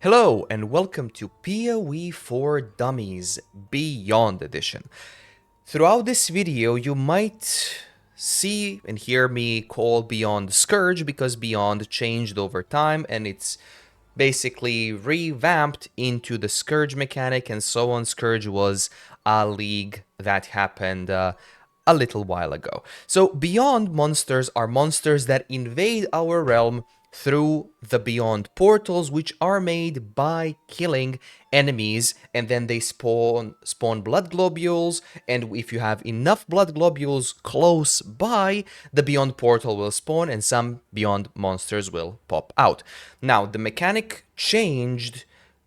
Hello and welcome to PoE For Dummies Beyond Edition. Throughout this video, you might see and hear me call Beyond Scourge because Beyond changed over time and it's basically revamped into the Scourge mechanic and so on. Scourge was a league that happened a little while ago. So Beyond monsters are monsters that invade our realm through the Beyond portals, which are made by killing enemies, and then they spawn blood globules, and if you have enough blood globules close by, the Beyond portal will spawn and some Beyond monsters will pop out. Now, the mechanic changed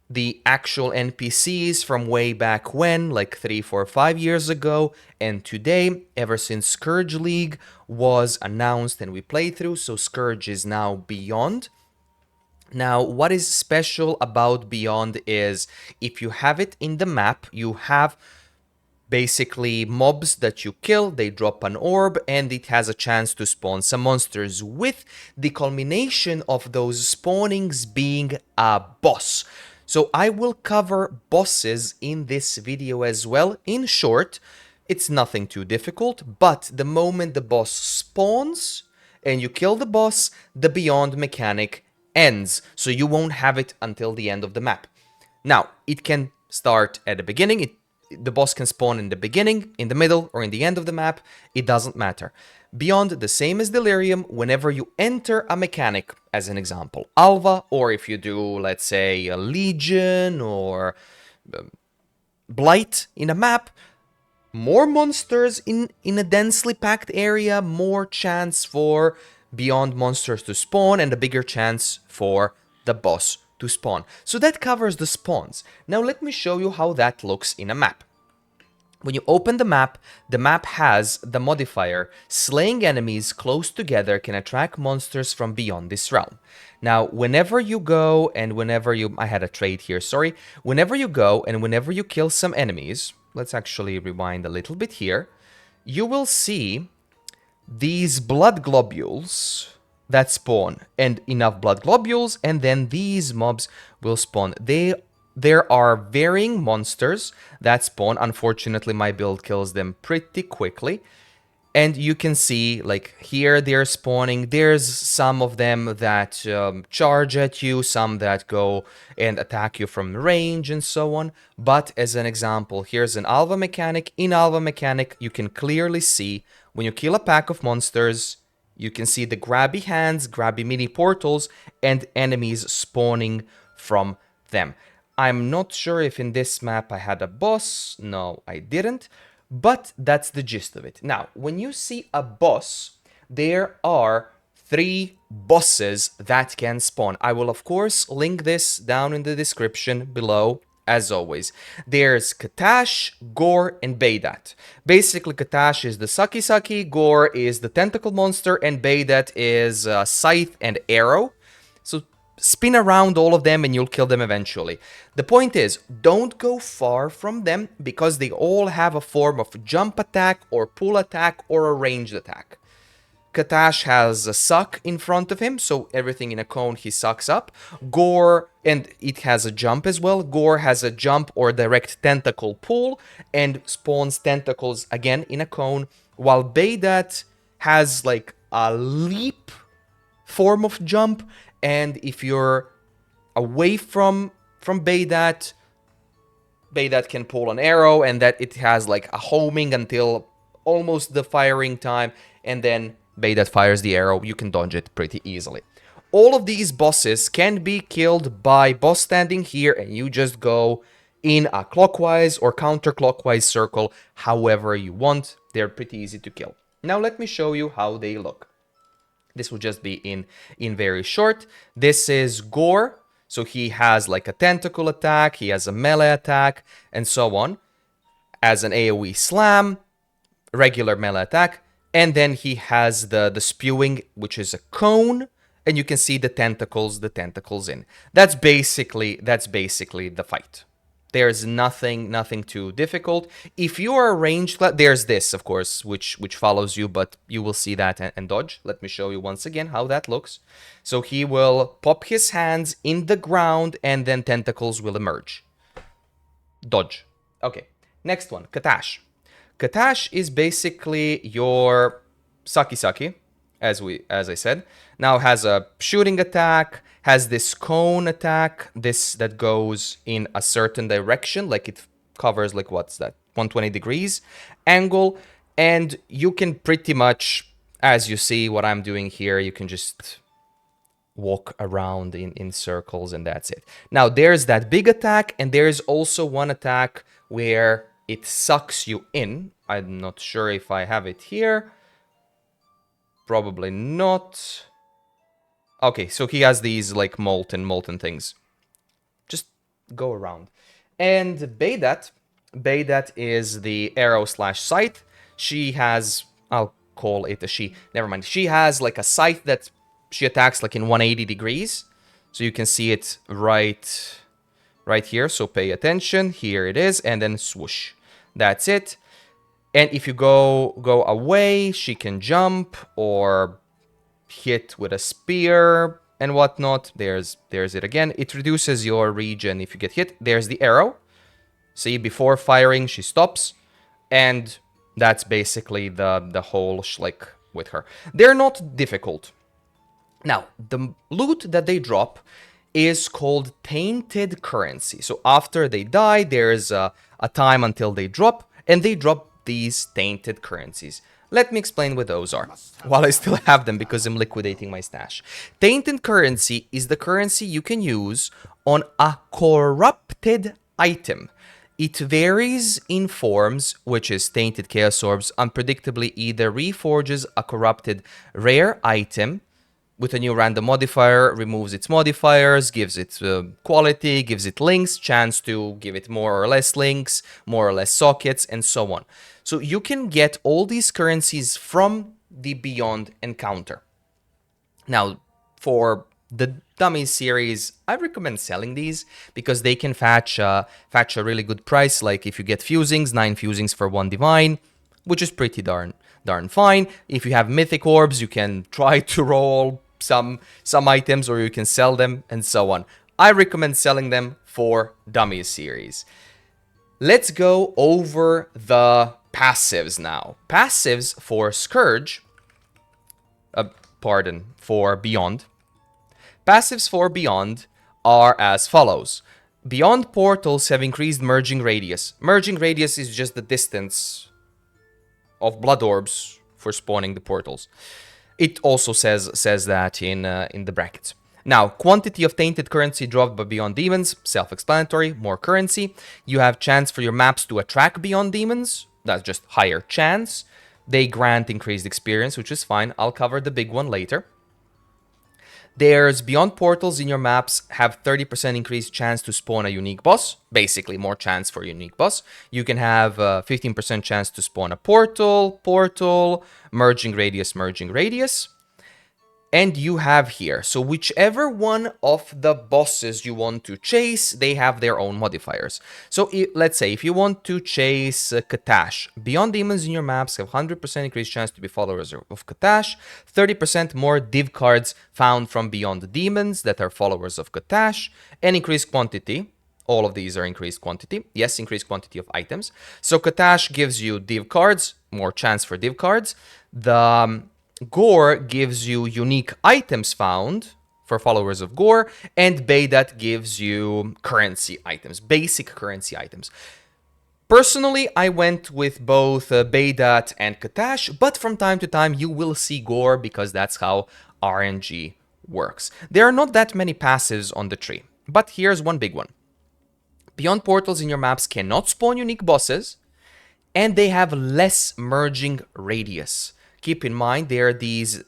the actual NPCs from way back when, like 3, 4, 5 years ago, and today, ever since Scourge League was announced and we played through, so Scourge is now Beyond. Now, what is special about Beyond is if you have it in the map, you have basically mobs that you kill, they drop an orb, and it has a chance to spawn some monsters, with the culmination of those spawnings being a boss. So I will cover bosses in this video as well. In short, it's nothing too difficult, but the moment the boss spawns and you kill the boss, the Beyond mechanic ends, so you won't have it until the end of the map. Now, it can start at the beginning, the boss can spawn in the beginning, in the middle, or in the end of the map, it doesn't matter. Beyond, the same as Delirium, whenever you enter a mechanic, as an example, Alva, or if you do, let's say, a Legion or Blight in a map, more monsters in a densely packed area, more chance for Beyond monsters to spawn, and a bigger chance for the boss to spawn. So that covers the spawns. Now let me show you how that looks in a map. When you open the map has the modifier, slaying enemies close together can attract monsters from beyond this realm. Now, whenever you go and whenever you... I had a trade here, sorry. Whenever you go and whenever you kill some enemies, let's actually rewind a little bit here, you will see these blood globules that spawn, and enough blood globules, and then these mobs will spawn. There are varying monsters that spawn. Unfortunately, my build kills them pretty quickly. And you can see, like, here they're spawning. There's some of them that charge at you, some that go and attack you from range, and so on. But as an example, here's an Alva mechanic. In Alva mechanic, you can clearly see when you kill a pack of monsters, you can see the grabby hands, grabby mini portals, and enemies spawning from them. I'm not sure if in this map I had a boss. No, I didn't. But that's the gist of it. Now, when you see a boss, there are 3 bosses that can spawn. I will, of course, link this down in the description below, as always. There's Katash, Gore, and Beidat. Basically, Katash is the Saki, Gore is the tentacle monster, and Beidat is Scythe and Arrow. So spin around all of them and you'll kill them eventually. The point is, don't go far from them because they all have a form of jump attack or pull attack or a ranged attack. Katash has a suck in front of him, so everything in a cone he sucks up. Gore, and it has a jump as well. Gore has a jump or direct tentacle pull and spawns tentacles again in a cone, while Beidat has like a leap form of jump, and if you're away from Beidat, Beidat can pull an arrow, and that it has like a homing until almost the firing time, and then Beidat fires the arrow. You can dodge it pretty easily. All of these bosses can be killed by boss standing here, and you just go in a clockwise or counterclockwise circle, however you want. They're pretty easy to kill. Now let me show you how they look. This will just be in very short. This is Gore. So he has like a tentacle attack, he has a melee attack, and so on. As an AoE slam, regular melee attack, and then he has the spewing, which is a cone, and you can see the tentacles in. That's basically the fight. There's nothing too difficult. If you are a ranged class, there's this, of course, which follows you, but you will see that and dodge. Let me show you once again how that looks. So he will pop his hands in the ground, and then tentacles will emerge. Dodge. Okay, next one, Katash. Katash is basically your Saki, as I said. Now has a shooting attack, has this cone attack, this that goes in a certain direction, like it covers like what's that, 120 degrees angle, and you can pretty much, as you see what I'm doing here, you can just walk around in circles and that's it. Now there's that big attack, and there's also one attack where it sucks you in. I'm not sure if I have it here. Probably not. Okay, so he has these like molten things. Just go around. And Baydat is the arrow slash scythe. She has, I'll call it a she, never mind. She has like a scythe that she attacks like in 180 degrees. So you can see it right here. So pay attention. Here it is, and then swoosh. That's it. And if you go away, she can jump or hit with a spear and whatnot. There's it again. It reduces your regen if you get hit. There's the arrow. See, before firing, she stops. And that's basically the whole schlick with her. They're not difficult. Now, the loot that they drop is called Tainted currency. So after they die, there's a time until they drop, and they drop these Tainted currencies. Let me explain what those are, while I still have them because I'm liquidating my stash. Tainted currency is the currency you can use on a corrupted item. It varies in forms, which is Tainted Chaos Orbs, unpredictably either reforges a corrupted rare item with a new random modifier, removes its modifiers, gives it quality, gives it links, chance to give it more or less links, more or less sockets, and so on. So you can get all these currencies from the Beyond encounter. Now, for the Dummies series, I recommend selling these because they can fetch a really good price. Like if you get fusings, 9 fusings for 1 divine, which is pretty darn fine. If you have mythic orbs, you can try to roll some items, or you can sell them, and so on. I recommend selling them for Dummies series. Let's go over the passives now. Passives for Scourge, for Beyond. Passives for Beyond are as follows. Beyond portals have increased merging radius. Merging radius is just the distance of blood orbs for spawning the portals. It also says that in the brackets. Now, quantity of tainted currency dropped by Beyond Demons, self-explanatory, more currency. You have chance for your maps to attract Beyond Demons, that's just higher chance. They grant increased experience, which is fine. I'll cover the big one later. There's Beyond Portals in your maps have 30% increased chance to spawn a unique boss. Basically, more chance for a unique boss. You can have 15% chance to spawn a portal, merging radius. And you have here, so whichever one of the bosses you want to chase, they have their own modifiers. So let's say if you want to chase Katash, Beyond Demons in your maps have 100% increased chance to be followers of Katash, 30% more div cards found from Beyond Demons that are followers of Katash, and increased quantity. All of these are increased quantity. Yes, increased quantity of items. So Katash gives you div cards, more chance for div cards. The Gore gives you unique items found for followers of Gore, and Baydat gives you currency items, basic currency items. Personally, I went with both Baydat and Katash, but from time to time you will see Gore because that's how RNG works. There are not that many passives on the tree, but here's one big one. Beyond Portals in your maps cannot spawn unique bosses, and they have less merging radius. Keep in mind, there are these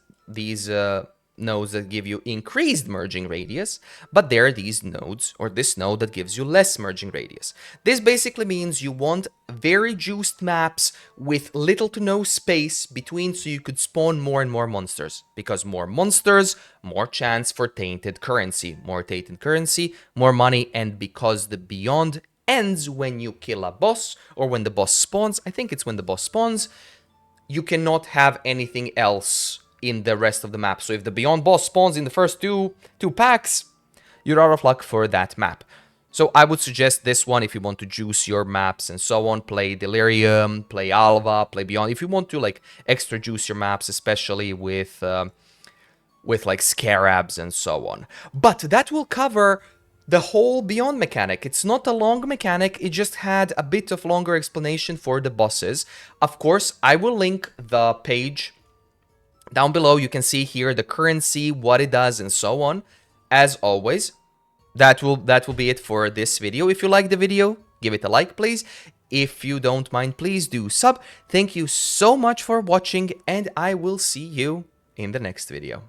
nodes that give you increased merging radius, but there are these nodes, or this node, that gives you less merging radius. This basically means you want very juiced maps with little to no space between, so you could spawn more and more monsters. Because more monsters, more chance for tainted currency. More tainted currency, more money, and because the Beyond ends when you kill a boss or when the boss spawns. I think it's when the boss spawns. You cannot have anything else in the rest of the map. So if the Beyond boss spawns in the first two packs, you're out of luck for that map. So I would suggest this one if you want to juice your maps and so on. Play Delirium, play Alva, play Beyond. If you want to like extra juice your maps, especially with like Scarabs and so on. But that will cover the whole Beyond mechanic. It's not a long mechanic, it just had a bit of longer explanation for the bosses. Of course, I will link the page down below. You can see here the currency, what it does, and so on. As always, that will be it for this video. If you like the video, give it a like, please. If you don't mind, please do sub. Thank you so much for watching, and I will see you in the next video.